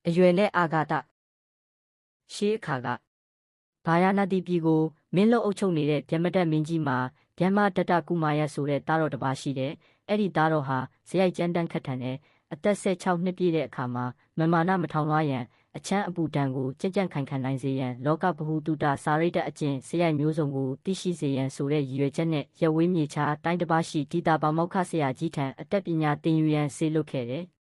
အရွယ်နဲ့အာဂါတရှေးအခါကဘာယာနာတိပြည်ကိုမင်းလုံးအုပ်ချုပ်နေတဲ့ဗျမတက်မင်းကြီးမှာဗျမဒတ္တကုမာရဆိုတဲ့သားတော်တစ်ပါးရှိတယ်။အဲ့ဒီသားတော်ဟာဇယိုက်ကျမ်းတန်းခတ်ထန်တဲ့အသက်16နှစ်ပြည့်တဲ့အခါမှာမမာနမထောင်လွှားရန်အချမ်းအပူဒဏ်ကိုကြံ့ကြံ့ခိုင်ခံနိုင်စေရန်လောကဗဟုတုတစာရိတ္တအကျင့်ဇယိုက်မျိုးစုံကိုသိရှိစေရန်ဆိုတဲ့ရည်ရွယ်ချက်နဲ့ရဝေးမြေချာတိုင်းတစ်ပါးရှိဒီတာပါမောက္ခဆရာကြီးထံအတတ်ပညာသင်ယူရန်ဆေးလွတ်ခဲ့တယ်။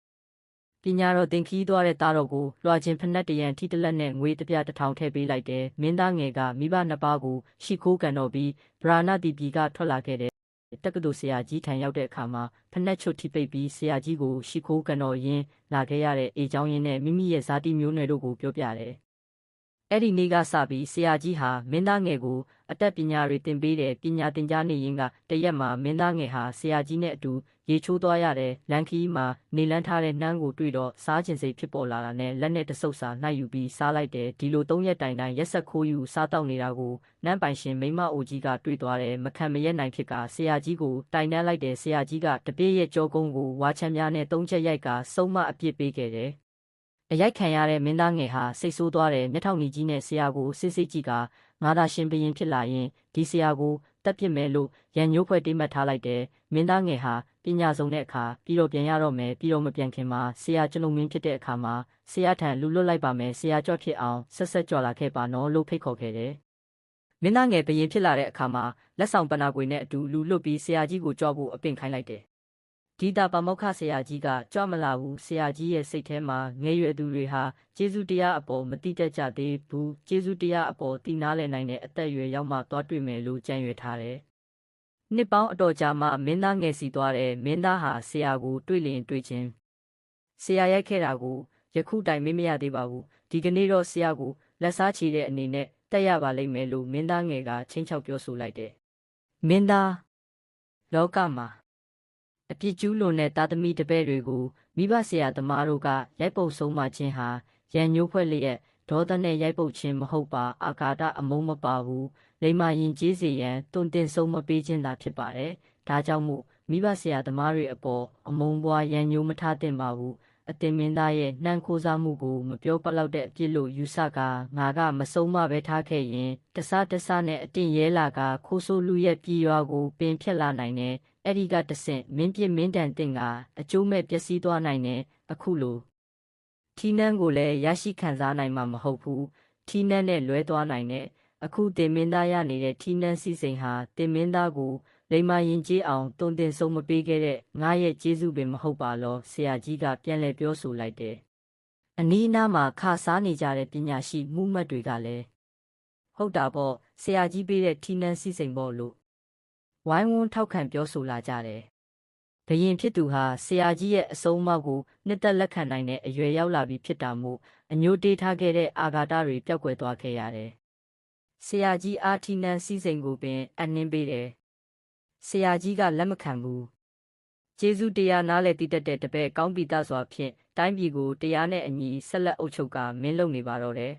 ပညာတော်သင်ခီးသွားတဲ့သားတော်ကိုလွှာချင်းဖနက်တရံထိတလက်နဲ့ငွေတစ်ပြား1000ထည့်ပေးလိုက်တယ်။မင်းသားငယ်ကမိဘနှစ်ပါးကိုရှိခိုးကန်တော်ပြီးဗရာဏတိပြည်ကထွက်လာခဲ့တယ်။တက္ကသိုလ်ဆရာကြီးထံရောက်တဲ့အခါမှာဖနက်ချွတ်ထိပိတ်ပြီးဆရာကြီးကိုရှိခိုးကန်တော်ရင်းလာခဲ့ရတဲ့အေချောင်းရင်းနဲ့မိမိရဲ့ဇာတိမျိုးနွယ်တို့ကိုပြောပြတယ်။အဲ့ဒီနေ့ကစပြီးဆရာကြီးဟာမင်းသားငယ်ကိုအတတ်ပညာတွေသင်ပေးတယ်ပညာသင်ကြားနေရင်းကတရက်မှာမင်းသားငယ်ဟာဆရာကြီးနဲ့အတူရေချိုးသွားရတယ်လမ်းခီးမှာနေလန်းထားတဲ့နှမ်းကိုတွေ့တော့စားခြင်းစိတ်ဖြစ်ပေါ်လာတာနဲ့လက်နဲ့တဆုပ်စာနှိုက်ယူပြီးစားလိုက်တယ်ဒီလို3ရက်တိုင်တိုင်ရက်ဆက်ခိုးယူစားတောက်နေတာကိုနန်းပိုင်ရှင်မိမအိုကြီးကတွေ့သွားတယ်မခံမရက်နိုင်ဖြစ်ကဆရာကြီးကိုတိုင်တန်းလိုက်တယ်ဆရာကြီးကတပြည့်ရဲ့ကြောကုန်းကိုဝါချမ်းများနဲ့3ချက်ရိုက်ကဆုံးမအပြစ်ပေးခဲ့တယ်အရိုက်ခံရတဲ့မင်းသားငယ်ဟာစိတ်ဆိုးသွားတယ်မျက်ထောင်ကြီးနဲ့ဆရာကိုစစ်စစ်ကြည့်ကငါသာရှင်ဘရင်ဖြစ်လာရင်ဒီဆရာကိုတက်ပစ်မယ်လို့ရန်ညိုးဖွဲ့တိမတ်ထားလိုက်တယ်မင်းသားငယ်ဟာပညာဆုံးတဲ့အခါပြီးတော့ပြန်ရတော့မယ်ပြီးတော့မပြန်ခင်မှာဆရာကျွန်ုပ်မင်းဖြစ်တဲ့အခါမှာဆရာထံလူလွတ်လိုက်ပါမယ်ဆရာကြွဖြစ်အောင်ဆက်ကြွလာခဲ့ပါနော်လို့ဖိတ်ခေါ်ခဲ့တယ်မင်းသားငယ်ဘရင်ဖြစ်လာတဲ့အခါမှာလက်ဆောင်ပဏာကွေနဲ့အတူလူလွတ်ပြီးဆရာကြီးကိုကြွဖို့အပင့်ခိုင်းလိုက်တယ်ဒီတာပါမောက္ခဆရာကြီးကကြွမလာဘူးဆရာကြီးရဲ့စိတ်ထဲမှာငယ်ရွယ်သူတွေဟာကျေးဇူးတရားအပေါ်မတိတတ်ကြသေးဘူးကျေးဇူးတရားအပေါ်တည်နာလဲနိုင်တဲ့အသက်အရွယ်ရောက်မှသွားတွေ့မယ်လို့ကြံ့ရွယ်ထားတယ်နှစ်ပေါင်းအတော်ကြာမှမင်းသားငယ်စီသွားတယ်မင်းသားဟာဆရာကိုတွေ့လျင်တွေ့ချင်းဆရာရိုက်ခဲ့တာကိုယခုတိုင်မေ့မရသေးပါဘူးဒီကနေ့တော့ဆရာကိုလက်စားချေတဲ့အနေနဲ့တက်ရပါလိမ့်မယ်လို့မင်းသားငယ်ကချင်းချောက်ပြောဆိုလိုက်တယ်မင်းသားလောကမှာအပြစ်ကျူးလွန်တဲ့သားသမီးတပည့်တွေကိုမိဘဆရာသမားတို့ကရိုက်ပုတ်ဆုံးမခြင်းဟာရန်ညိုးဖွဲ့လျက်ဒေါသနဲ့ရိုက်ပုတ်ခြင်းမဟုတ်ပါအာဃာတအမုန်းမပါဘူးလိမ္မာရင်ကျေးစေရန်တွင်တင်ဆုံးမပေးခြင်းသာဖြစ်ပါတယ်ဒါကြောင့်မို့မိဘဆရာသမားတွေအပေါ်အမုန်းပွားရန်ညိုးမထားသင့်ပါဘူးအတင်မင်းသားရဲ့နှမ်းခိုးစားမှုကိုမပြောပလောက်တဲ့အပြစ်လို့ယူဆကာငါကမဆုံးမပဲထားခဲ့ရင်တဆနဲ့အတင်ရဲလာကခိုးဆိုးလူရဲ့ပြည်ရွာကိုပင်ဖြတ်လာနိုင်တယ်အဲ့ဒီကတဆင့်မင်းပြစ်မင်းတန်တင်ကအကျိုးမဲ့ပျက်စီးသွားနိုင်တယ်အခုလိုထီးနှန်းကိုလည်းရရှိခံစားနိုင်မှာမဟုတ်ဘူးထီးနှန်းနဲ့လွဲသွားနိုင်တယ်အခုတင်မင်းသားရနေတဲ့ထီးနှန်းစီစိန်ဟာတင်မင်းသားကိုလိမ္မာရင်ကျေးအောင်တွင်တင်ဆုံးမပေးခဲ့တဲ့ငါရဲ့ကျေးဇူးပင်မဟုတ်ပါလောဆရာကြီးကပြန်လည်ပြောဆိုလိုက်တယ်အနီးအနားမှာခါစားနေကြတဲ့ပညာရှိမှုမှတ်တွေကလည်းဟုတ်တာပေါ့ဆရာကြီးပေးတဲ့ထီးနှန်းစီစိန်ပေါ့လို့ဝိုင်းဝန်းထောက်ခံပြောဆိုလာကြတယ်ဘုရင်ဖြစ်သူဟာဆရာကြီးရဲ့အဆုံးအမကိုနှစ်သက်လက်ခံနိုင်တဲ့အရွယ်ရောက်လာပြီဖြစ်တာမို့အညိုတေးထားခဲ့တဲ့အာဃာတတွေပျောက်ကွယ်သွားခဲ့ရတယ်ဆရာကြီးအာထီနန်စီစိန်ကိုပင်အနှင်းပေးတယ်ဆရာကြီးကလက်မခံဘူးကျေးဇူးတရားနားလေတည်တတ်တဲ့တပည့်ကောင်းပီတစွာဖြင့်တိုင်းပြည်ကိုတရားနဲ့အညီဆက်လက်အုပ်ချုပ်ကမင်းလုပ်နေပါတော့တယ်